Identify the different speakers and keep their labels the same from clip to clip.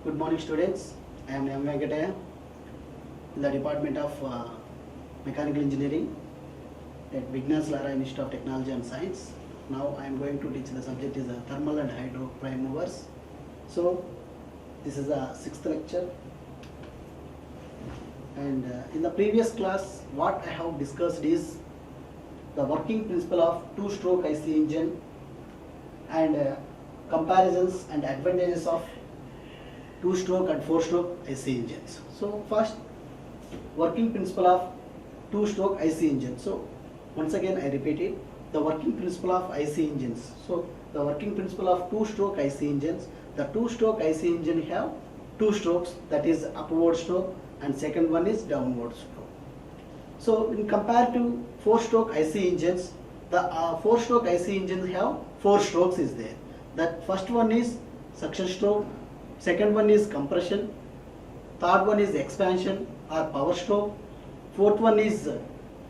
Speaker 1: Good morning, students. I am M. Venkataya in the Department of Mechanical Engineering at Vignas Lara Institute of Technology and Science. Now I am going to teach the subject is thermal and hydro prime movers. So this is the sixth lecture, and in the previous class what I have discussed is the working principle of two-stroke IC engine and comparisons and advantages of two-stroke and four-stroke IC engines. So first, working principle of two-stroke IC engine. So once again I repeat it, the working principle of IC engines. So the working principle of two-stroke IC engines, the two-stroke IC engine have two strokes, that is upward stroke, and second one is downward stroke. So in compared to four-stroke IC engines, the four-stroke IC engines have four strokes is there. That first one is suction stroke, second one is compression, third one is expansion or power stroke, fourth one is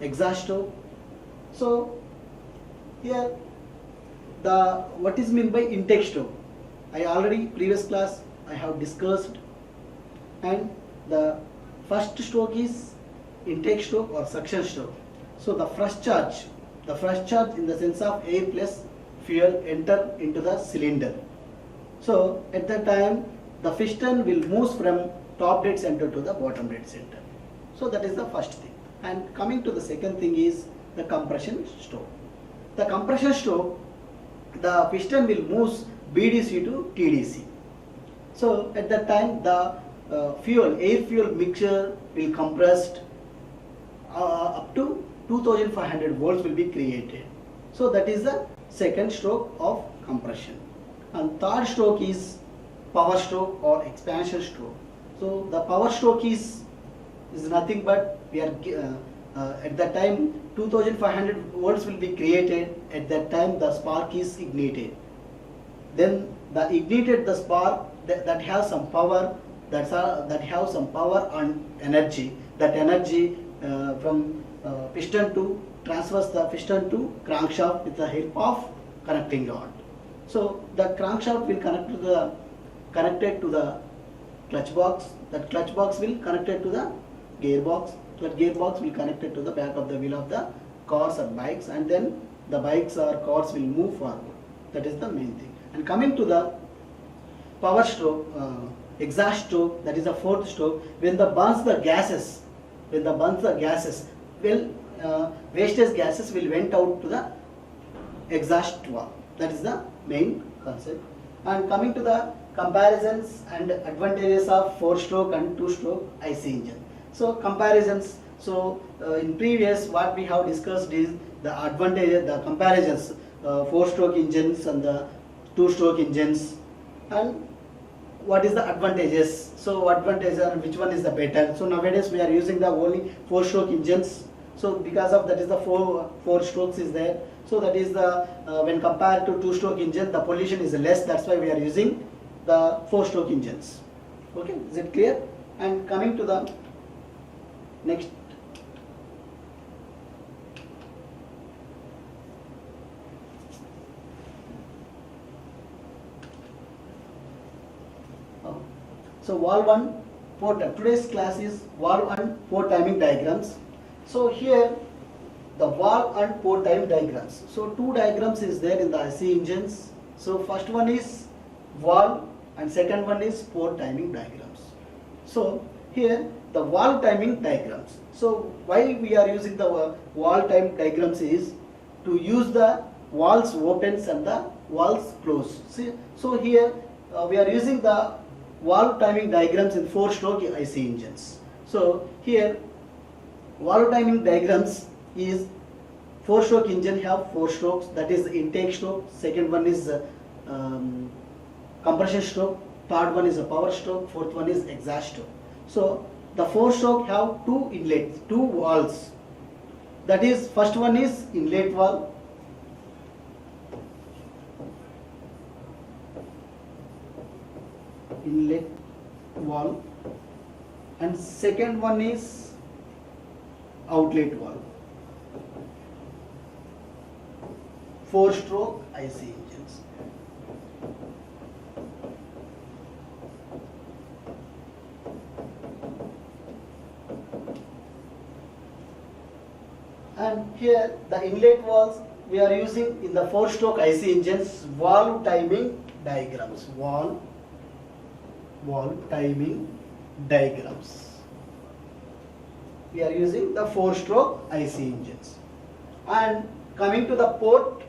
Speaker 1: exhaust stroke. So here the what is meant by intake stroke, I already previous class I have discussed, and the first stroke is intake stroke or suction stroke. So the first charge in the sense of air plus fuel enter into the cylinder. So at that time the piston will move from top dead center to the bottom dead center. So that is the first thing. And coming to the second thing is the compression stroke. The compression stroke, the piston will move BDC to TDC. So at that time the air fuel mixture will compressed up to 2500 volts will be created. So that is the second stroke of compression. And third stroke is power stroke or expansion stroke. So the power stroke is nothing but we are at that time 2500 volts will be created. At that time the spark is ignited. Then the ignited the spark that has some power, that have some power and energy. That energy from piston to transfers the piston to crankshaft with the help of connecting rod. So the crankshaft will connected to the clutch box. That clutch box will connected to the gearbox. That gearbox will connected to the back of the wheel of the cars or bikes, and then the bikes or cars will move forward. That is the main thing. And coming to the power stroke, exhaust stroke, that is the fourth stroke. When the burns the gases, wastage gases will went out to the exhaust valve. That is the main concept. And coming to the comparisons and advantages of four-stroke and two-stroke IC engine. So comparisons. So in previous what we have discussed is the advantages, the comparisons, four-stroke engines and the two-stroke engines, and what is the advantages. So advantages and which one is the better. So nowadays we are using the only four-stroke engines. So because of that is the four strokes is there. So that is the when compared to two-stroke engine the pollution is less. That's why we are using the four-stroke engines. Okay, is it clear? And coming to the next. So valve 1 port. Today's class is valve and port timing diagrams. So here the valve and port timing diagrams. So two diagrams is there in the IC engines. So first one is valve and second one is port timing diagrams. So here the valve timing diagrams. So why we are using the valve timing diagrams is to use the valves opens and the valves close. See, so here we are using the valve timing diagrams in four-stroke IC engines. So here valve timing diagrams is four-stroke engine have four strokes, that is intake stroke, second one is compression stroke, third one is a power stroke, fourth one is exhaust stroke. So the four-stroke have two inlets, two valves. That is first one is inlet valve, and second one is outlet valve. Four-stroke IC engines. And here the inlet valves we are using in the 4-stroke IC engines valve timing diagrams. Valve timing diagrams. We are using the 4-stroke IC engines. And coming to the port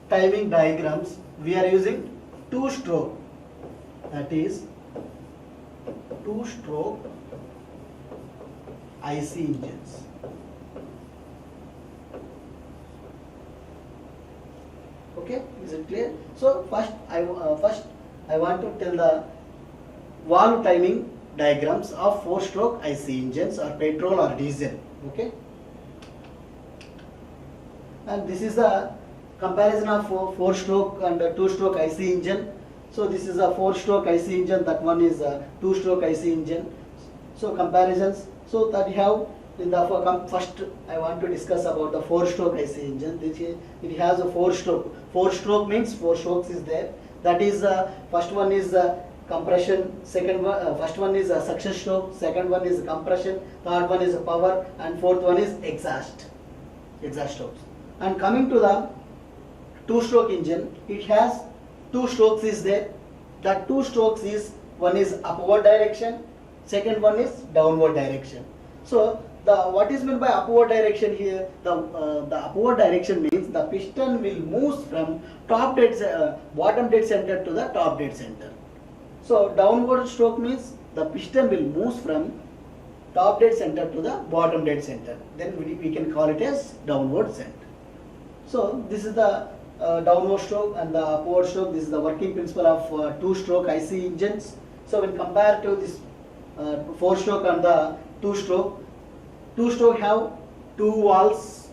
Speaker 1: timing diagrams, we are using 2-stroke, that is 2-stroke IC engines. Okay, is it clear? So first I want to tell the valve timing diagrams of 4-stroke IC engines or petrol or diesel. Okay, and this is the comparison of 4-stroke and 2-stroke IC engine. So this is a 4-stroke IC engine, that one is a 2-stroke IC engine. So comparisons. So that you have in the first I want to discuss about the 4-stroke IC engine. It has a 4-stroke. 4-stroke means 4 strokes is there. That is first one is compression, first one is suction stroke, second one is compression, third one is power, and fourth one is exhaust strokes. And coming to the 2-stroke engine, it has 2 strokes is there. That 2 strokes is, one is upward direction, second one is downward direction. So what is meant by upward direction here? The upward direction means the piston will move from bottom dead center to the top dead center. So downward stroke means the piston will move from top dead center to the bottom dead center. Then we can call it as downward center. So this is the downward stroke and the upward stroke. This is the working principle of 2-stroke IC engines. So when compared to this 4-stroke and the 2-stroke, 2-stroke have 2 valves.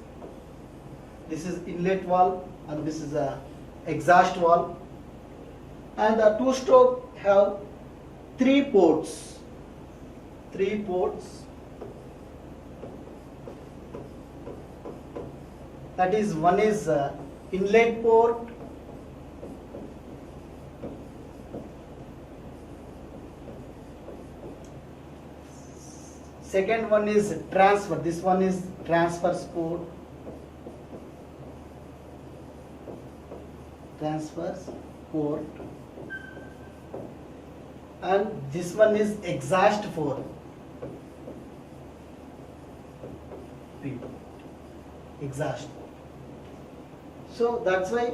Speaker 1: This is inlet valve and this is a exhaust valve. And the 2-stroke have 3 ports. 3 ports. That is, one is inlet port, second one is transfer. This one is transfer port. And this one is exhaust port. Exhaust. So that's why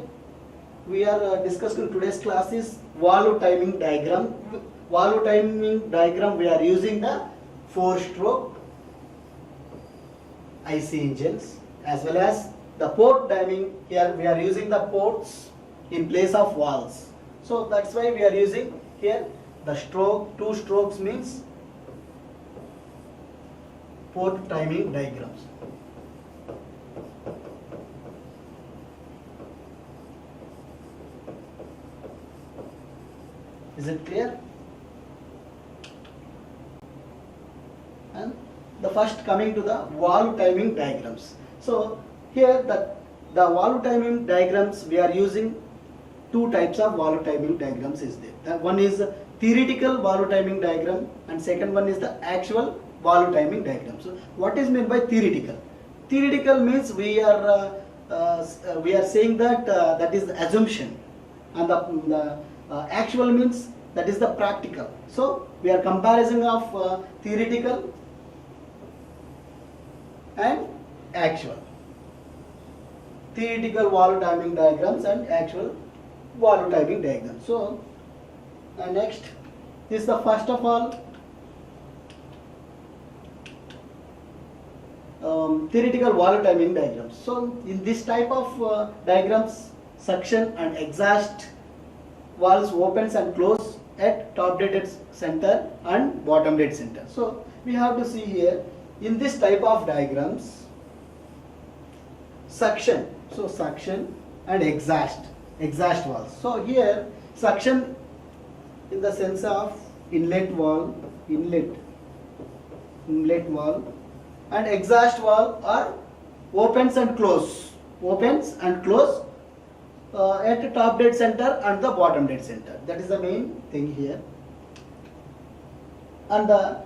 Speaker 1: we are discussing today's class is valve timing diagram. Valve timing diagram we are using the 4-stroke IC engines, as well as the port timing. Here we are using the ports in place of valves. So that's why we are using here the stroke. 2 strokes means port timing diagrams. Is it clear? And the first coming to the valve timing diagrams. So here the valve timing diagrams we are using 2 types of valve timing diagrams is there. One is theoretical valve timing diagram and second one is the actual valve timing diagram. So what is meant by theoretical? Theoretical means we are saying that that is the assumption, and the actual means that is the practical. So we are comparison of theoretical and actual. Theoretical valve timing diagrams and actual valve timing diagrams. So next is the first of all theoretical valve timing diagrams. So in this type of diagrams, suction and exhaust valves opens and close at top dead center and bottom dead center. So we have to see here in this type of diagrams, suction. So suction and exhaust valves. So here suction in the sense of inlet valve, and exhaust valve are opens and close at the top dead center and the bottom dead center. That is the main thing here. And the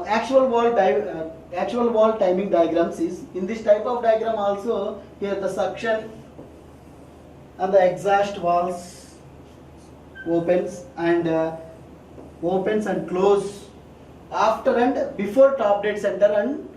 Speaker 1: actual wall timing diagrams is in this type of diagram also. Here the suction and the exhaust valves opens and close after and before top dead center and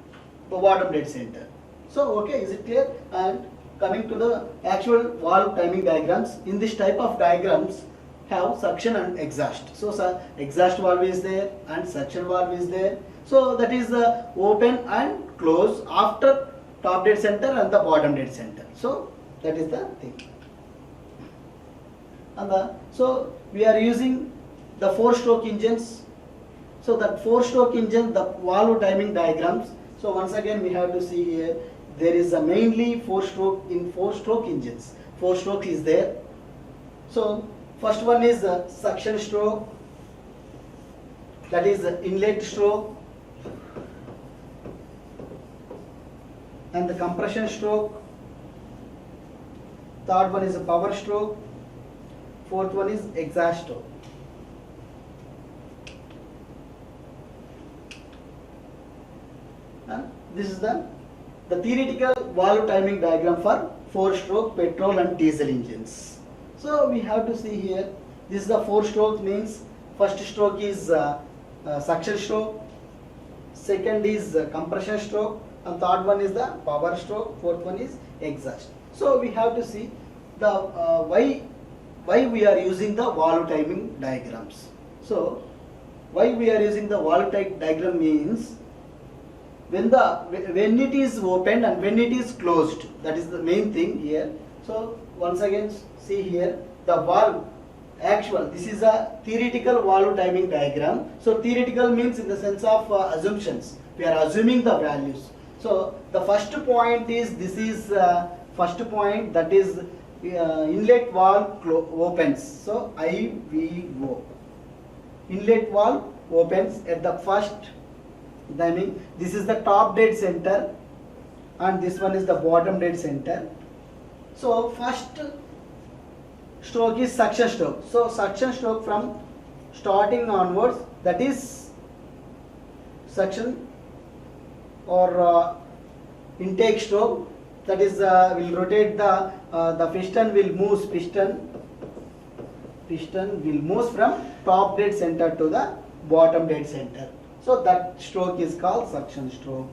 Speaker 1: the bottom dead center. So okay, is it clear? And coming to the actual valve timing diagrams, in this type of diagrams have suction and exhaust. So exhaust valve is there and suction valve is there. So that is the open and close after top dead center and the bottom dead center. So that is the thing. And so we are using the 4-stroke engines. So that 4-stroke engine, the valve timing diagrams. So once again we have to see here, there is a mainly 4-stroke engines. 4-stroke is there. So first one is the suction stroke, that is the inlet stroke, and the compression stroke. Third one is a power stroke. Fourth one is exhaust stroke. And this is the theoretical valve timing diagram for 4-stroke petrol and diesel engines. So we have to see here, this is the 4-stroke, means first stroke is suction stroke, second is compression stroke, and third one is the power stroke, fourth one is exhaust. So we have to see the why we are using the valve timing diagrams. So why we are using the valve type diagram means when it is opened and when it is closed, that is the main thing here. So once again see here the valve actual, this is a theoretical valve timing diagram. So theoretical means in the sense of assumptions, we are assuming the values. So the first point is, this is first point, that is inlet valve opens. So IVO, inlet valve opens at the first timing. This is the top dead center and this one is the bottom dead center. So first stroke is suction stroke. So suction stroke from starting onwards, that is suction or intake stroke, that is will rotate the piston will move, piston will move from top dead center to the bottom dead center. So that stroke is called suction stroke.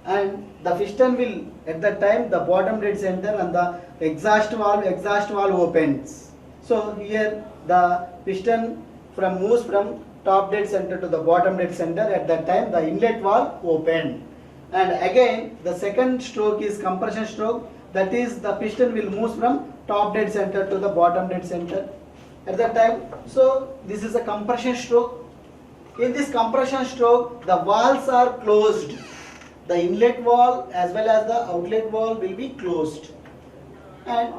Speaker 1: And the piston will, at that time, the bottom dead center and the exhaust valve opens. So here the piston moves from top dead center to the bottom dead center. At that time the inlet valve opened. And again the second stroke is compression stroke, that is the piston will move from top dead center to the bottom dead center at that time. So this is a compression stroke. In this compression stroke, the valves are closed. The inlet valve as well as the outlet valve will be closed. And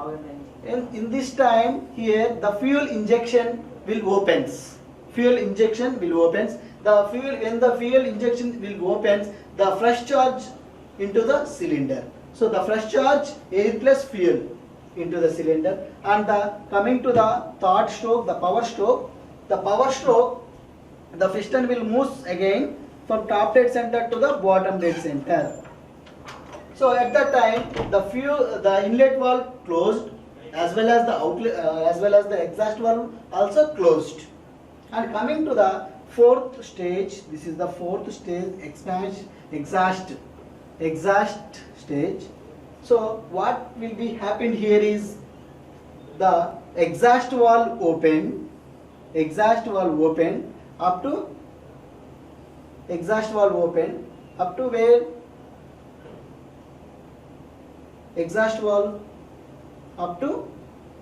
Speaker 1: in this time here, the fuel injection will opens. Fuel injection will opens. When the fuel injection will opens, the flush charge into the cylinder. So the flush charge, air plus fuel into the cylinder. And coming to the third stroke, the power stroke. The power stroke, the piston will move again from top dead center to the bottom dead center. So at that time the inlet valve closed as well as the outlet as well as the exhaust valve also closed. And coming to the fourth stage, this is the fourth stage, exhaust stage. So what will be happened here is the exhaust valve open up to where? Exhaust valve up to,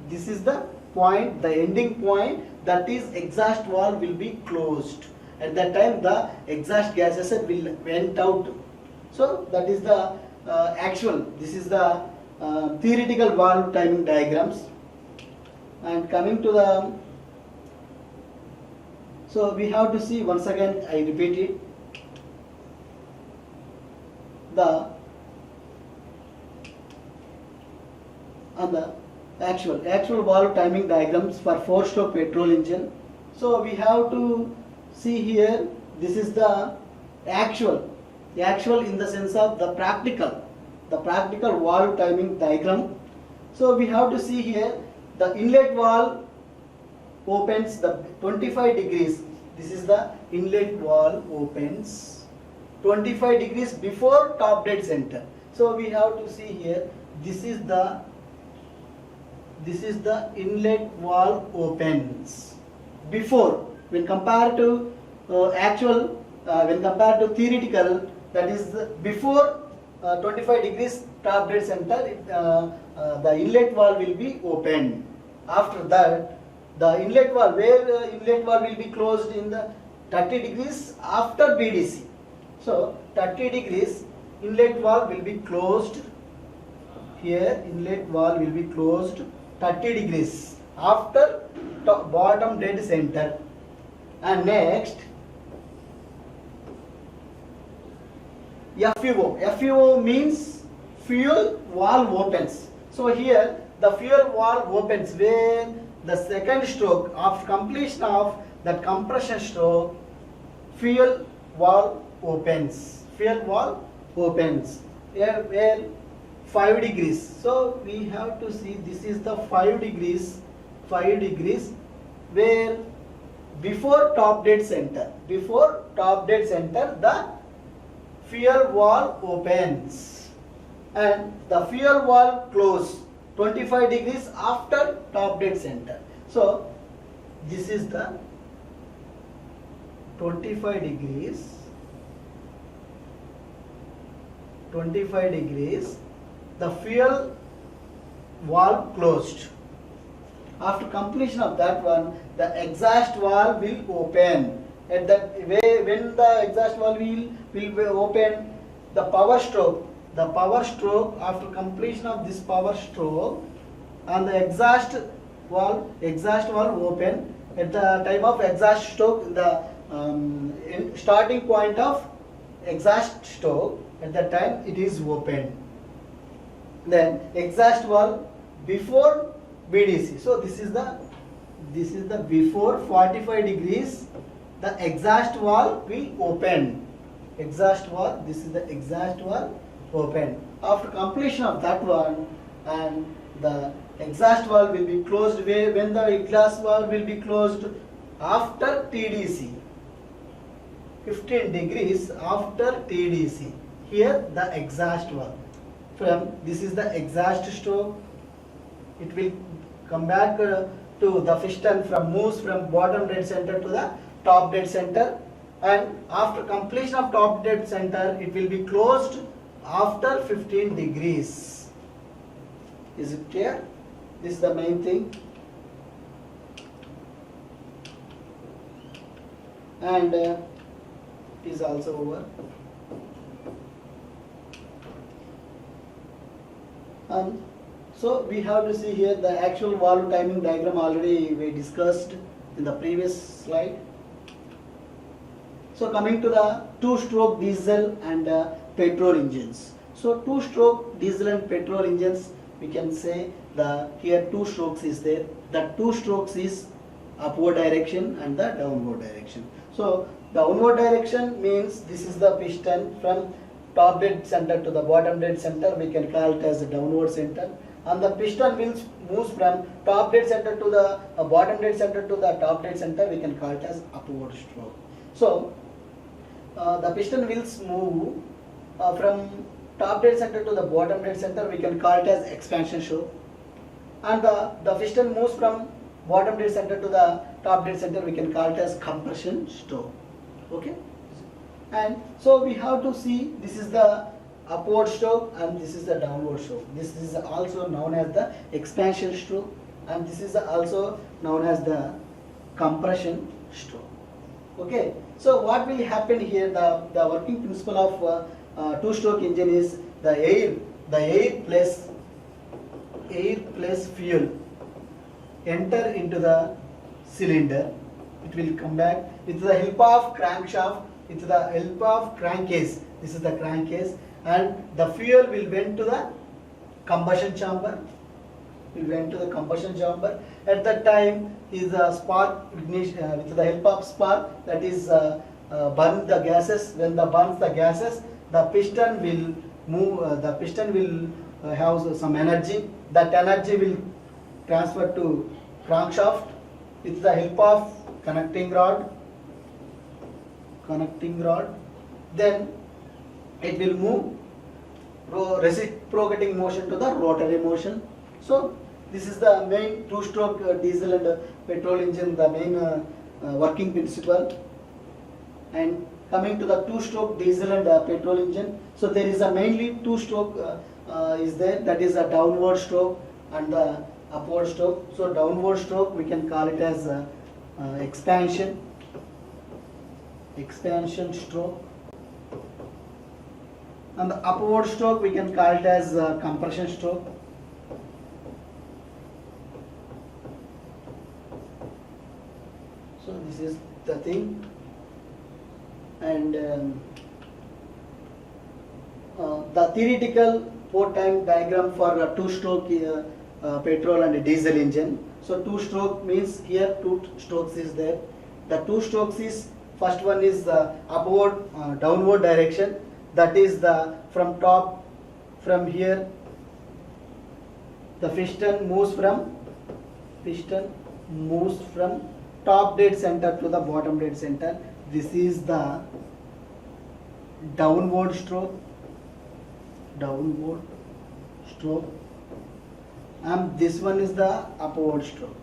Speaker 1: this is the point, the ending point, that is exhaust valve will be closed. At that time the exhaust gases will went out. So that is the actual, this is the theoretical valve timing diagrams. And coming to the, so we have to see, once again I repeat it, the actual valve timing diagrams for 4-stroke petrol engine. So we have to see here this is the actual in the sense of the practical valve timing diagram. So we have to see here the inlet valve opens the 25 degrees. This is the inlet valve opens 25 degrees before top dead center. So we have to see here, this is the inlet valve opens before, when compared to actual, when compared to theoretical, that is before 25 degrees top dead center, the inlet valve will be open. After that, the inlet valve, where inlet valve will be closed in the 30 degrees after BDC. So 30 degrees inlet valve will be closed. Here inlet valve will be closed 30 degrees after bottom dead center. And next, FUO means fuel valve opens. So here the fuel valve opens where the second stroke, after completion of that compression stroke, fuel valve opens. Fuel valve opens here where 5 degrees. So we have to see, this is the 5 degrees where before top dead center, the fuel valve opens and the fuel valve close 25 degrees after top dead center. So this is the 25 degrees, the fuel valve closed. After completion of that one, the exhaust valve will open. At that way, when the exhaust valve will be open, the power stroke, after completion of this power stroke, and the exhaust valve open. At the time of exhaust stroke, the starting point of exhaust stroke, at that time it is open. Then exhaust valve before BDC. So this is the before 45 degrees, the exhaust valve will open. This is the exhaust valve open. After completion of that one, and the exhaust valve will be closed when the exhaust valve will be closed after TDC, 15 degrees after TDC. Here the exhaust valve, this is the exhaust stroke, it will come back to the piston, moves from bottom dead center to the top dead center, and after completion of top dead center it will be closed after 15 degrees. Is it clear? This is the main thing. And it is also over. So we have to see here the actual valve timing diagram already we discussed in the previous slide. So coming to the two-stroke diesel and petrol engines. So two-stroke diesel and petrol engines, we can say here two strokes is there. The two strokes is upward direction and the downward direction. So downward direction means this is the piston from top dead center to the bottom dead center, we can call it as the downward center, and the piston wheels moves from top dead center to the bottom dead center to the top dead center, we can call it as upward stroke. So the piston wheels move from top dead center to the bottom dead center, we can call it as expansion stroke, and the piston moves from bottom dead center to the top dead center, we can call it as compression stroke. Okay. And so we have to see, this is the upward stroke and this is the downward stroke. This is also known as the expansion stroke, and this is also known as the compression stroke. Okay. So what will happen here? The working principle of two-stroke engine is the air plus fuel enter into the cylinder. It will come back with the help of crankshaft, with the help of crankcase. This is the crankcase, and the fuel will went to the combustion chamber. At that time is the spark ignition with the help of spark, that is burn the gases. When the burns the gases, the piston will move. The piston will have some energy. That energy will transfer to crankshaft with the help of connecting rod. Then it will move reciprocating motion to the rotary motion. So this is the main two-stroke diesel and petrol engine, the main working principle. And coming to the two-stroke diesel and petrol engine, so there is a mainly two-stroke is there, that is a downward stroke and the upward stroke. So downward stroke we can call it as expansion stroke, and the upward stroke we can call it as compression stroke. So this is the thing. And the theoretical port time diagram for a two-stroke petrol and diesel engine. So two-stroke means here two strokes is there. The two strokes is, first one is the upward downward direction, that is the from top, from here the piston moves from top dead center to the bottom dead center. This is the downward stroke, and this one is the upward stroke.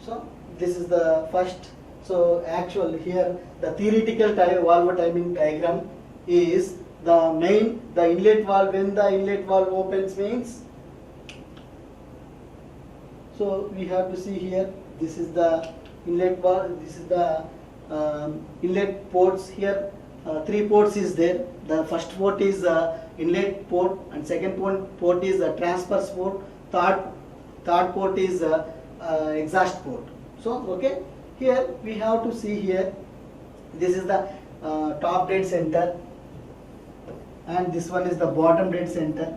Speaker 1: So this is the first. So actual here the theoretical valve timing diagram is the main, the inlet valve, when the inlet valve opens means, so we have to see here, this is the inlet valve, this is the inlet ports here. Three ports is there. The first port is inlet port, and second port is a transfer port. Third port is exhaust port. So okay, here we have to see here, this is the top dead center, and this one is the bottom dead center,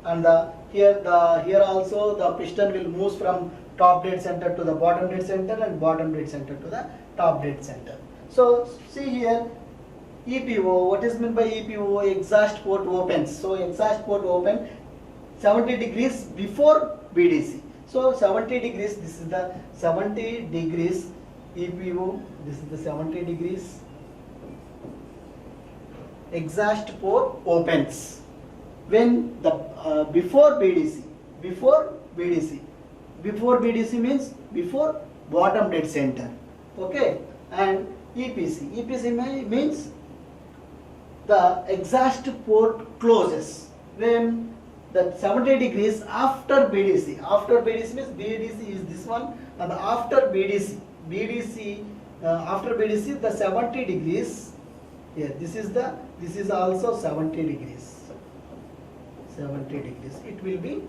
Speaker 1: and here also the piston will move from top dead center to the bottom dead center and bottom dead center to the top dead center. So see here, EPO, what is meant by EPO? Exhaust port opens. So exhaust port open 70 degrees before BDC. So 70 degrees, this is the 70 degrees EPO, this is the 70 degrees. Exhaust port opens when the before BDC means before bottom dead center. Okay, and EPC means the exhaust port closes when the 70 degrees after BDC. After BDC means BDC is this one, and after BDC after BDC the 70 degrees here. This is also 70 degrees. 70 degrees. It will be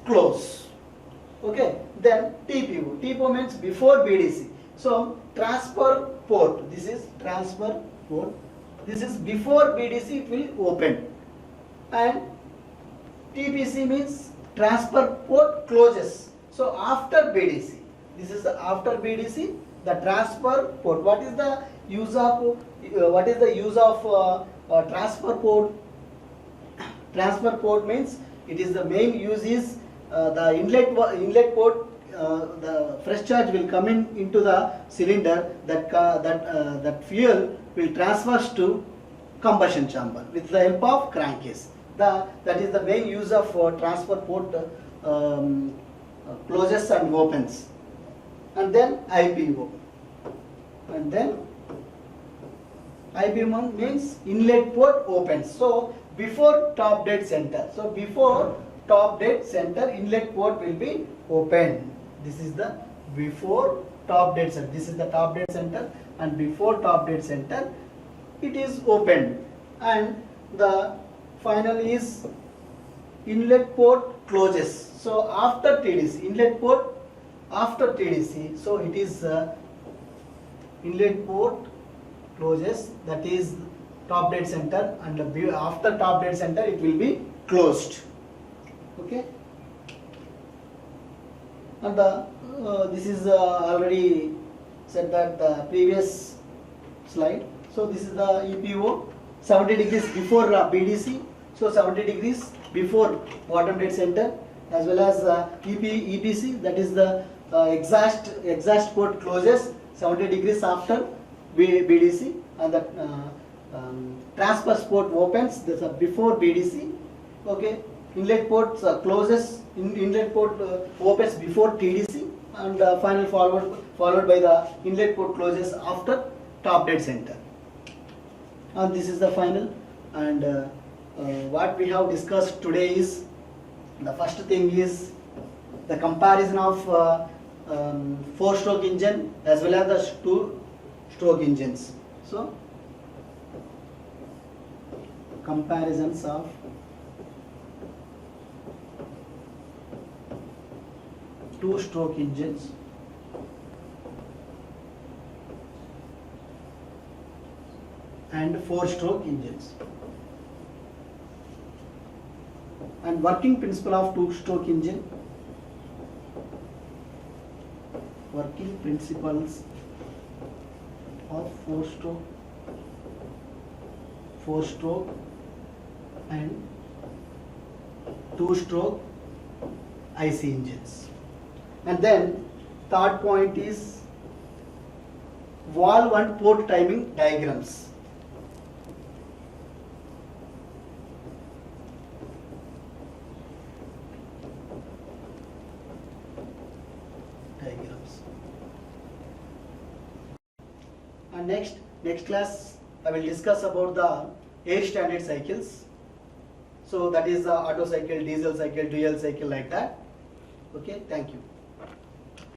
Speaker 1: close. Okay. Then TPO. TPO means before BDC. So transfer port. This is transfer port. This is before BDC. It will open. And TPC means transfer port closes. So after BDC. This is after BDC. The transfer port. What is the use of transfer port? Transfer port means it is the main use is the inlet port. The fresh charge will come into the cylinder. That fuel will transfer to combustion chamber with the help of crankcase. That is the main use of transfer port closes and opens. And then IPO. And then IPO means inlet port opens. So before top dead center. So before top dead center, inlet port will be open. This is the before top dead center. This is the top dead center, and before top dead center, it is opened. And the final is inlet port closes. So after TDC, inlet port after TDC. So it is inlet port closes. That is top dead center, and after top dead center it will be closed. Okay. And this is already said that the previous slide. So this is the EPO, 70 degrees before BDC, so 70 degrees before bottom dead center, as well as EPC, that is the exhaust port closes 70 degrees after BDC, and the transfer port opens, that's before BDC. Okay, inlet port closes, inlet port opens before TDC, and final followed by the inlet port closes after top dead center. And this is the final. And what we have discussed today is, the first thing is the comparison of 4-stroke engine as well as the 2-stroke engines. So comparisons of two-stroke engines and 4-stroke engines, and working principle of two-stroke engine, working principles of 4-stroke and 2-stroke IC engines. And then third point is valve and port timing diagrams. And next class I will discuss about the air standard cycles. So that is the Otto cycle, diesel cycle, dual cycle, like that. Okay, thank you.